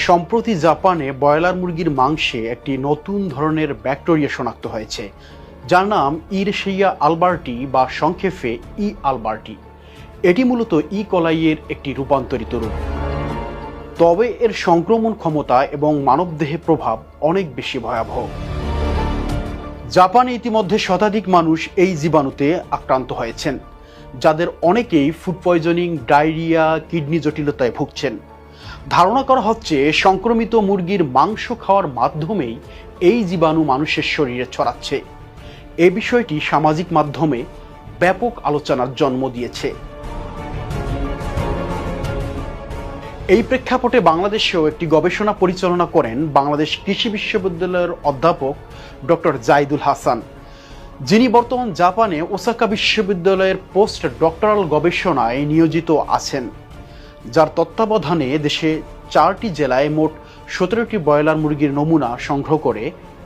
সম্প্রতি জাপানে ব্রয়লার মুরগির মাংসে একটি নতুন ধরনের ব্যাকটেরিয়া শনাক্ত হয়েছে, যার নাম ইরশেইয়া আলবার্টি বা সংক্ষেপে ই আলবার্টি। এটি মূলত ই কলাইয়ের একটি রূপান্তরিত রূপ। তবে এর সংক্রমণ ক্ষমতা এবং মানবদেহে প্রভাব অনেক বেশি ভয়াবহ। জাপানে ইতিমধ্যে শতাধিক মানুষ এই জীবাণুতে আক্রান্ত হয়েছেন, যাদের অনেকেই ফুড পয়জনিং, ডায়রিয়া, কিডনি জটিলতায় ভুগছেন। ধারণা করা হচ্ছে সংক্রমিত মুরগির মাংস খাওয়ার মাধ্যমেই এই জীবাণু মানুষের শরীরে ছড়াচ্ছে। এই বিষয়টি সামাজিক মাধ্যমে ব্যাপক আলোচনার জন্ম দিয়েছে। এই প্রেক্ষাপটে বাংলাদেশেও একটি গবেষণা পরিচালনা করেন বাংলাদেশ কৃষি বিশ্ববিদ্যালয়ের অধ্যাপক ডক্টর জাইদুল হাসান, যিনি বর্তমান জাপানে ওসাকা বিশ্ববিদ্যালয়ের পোস্ট ডক্টরাল গবেষণায় নিয়োজিত আছেন, যার তত্ত্বাবধানে দেশে 4টি জেলায় মোট 17টি ব্রয়লার মুরগির নমুনা সংগ্রহ করে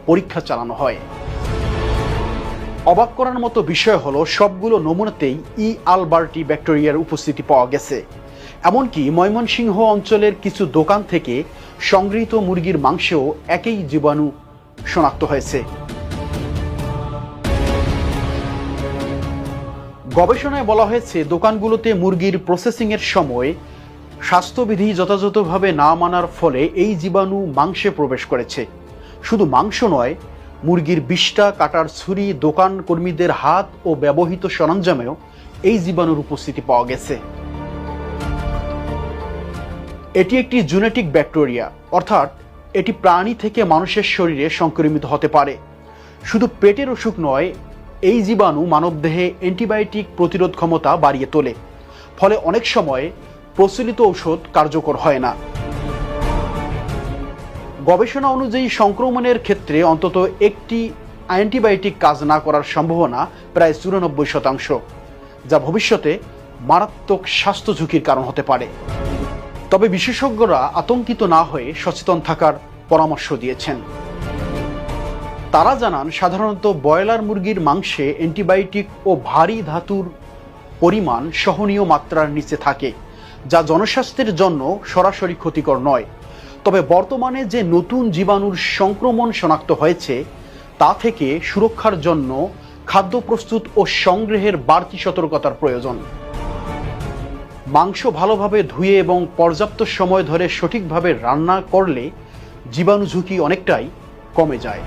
পরীক্ষা চালানো হয়। অবাক করার মতো বিষয় হলো, সবগুলো নমুনাতেই ই আলবার্টি ব্যাকটেরিয়ার উপস্থিতি পাওয়া গেছে। এমনকি ময়মনসিংহ অঞ্চলের কিছু দোকান থেকে সংগৃহীত মুরগির মাংসেও একই জীবাণু শনাক্ত হয়েছে। গবেষণায় বলা হয়েছে, দোকানগুলোতে মুরগির প্রসেসিংয়ের সময় স্বাস্থ্যবিধি যথাযথভাবে না মানার ফলে এই জীবাণু মাংসে প্রবেশ করেছে। শুধু মাংস নয়, মুরগির বিষ্ঠা, কাটার ছুরি, দোকান কর্মীদের হাত ও ব্যবহৃত সরঞ্জামেও এই জীবাণুর উপস্থিতি পাওয়া গেছে। এটি একটি জেনেটিক ব্যাকটেরিয়া, অর্থাৎ এটি প্রাণী থেকে মানুষের শরীরে সংক্রমিত হতে পারে। শুধু পেটের অসুখ নয়, এই জীবাণু মানবদেহে অ্যান্টিবায়োটিক প্রতিরোধ ক্ষমতা বাড়িয়ে তোলে, ফলে অনেক সময় প্রচলিত ঔষধ কার্যকর হয় না। গবেষণা অনুযায়ী সংক্রমণের ক্ষেত্রে অন্তত একটি অ্যান্টিবায়োটিক কাজ না করার সম্ভাবনা প্রায় 94%, যা ভবিষ্যতে মারাত্মক স্বাস্থ্য ঝুঁকির কারণ হতে পারে। তবে বিশেষজ্ঞরা আতঙ্কিত না হয়ে সচেতন থাকার পরামর্শ দিয়েছেন। তারা জানান, সাধারণত ব্রয়লার মুরগির মাংসে অ্যান্টিবায়োটিক ও ভারী ধাতুর পরিমাণ সহনীয় মাত্রার নিচে থাকে, যা জনস্বাস্থ্যের জন্য সরাসরি ক্ষতিকর নয়। তবে বর্তমানে যে নতুন জীবাণুর সংক্রমণ শনাক্ত হয়েছে, তা থেকে সুরক্ষার জন্য খাদ্য প্রস্তুত ও সংগ্রহের বাড়তি সতর্কতার প্রয়োজন। মাংস ভালোভাবে ধুয়ে এবং পর্যাপ্ত সময় ধরে সঠিকভাবে রান্না করলে জীবাণু ঝুঁকি অনেকটাই কমে যায়।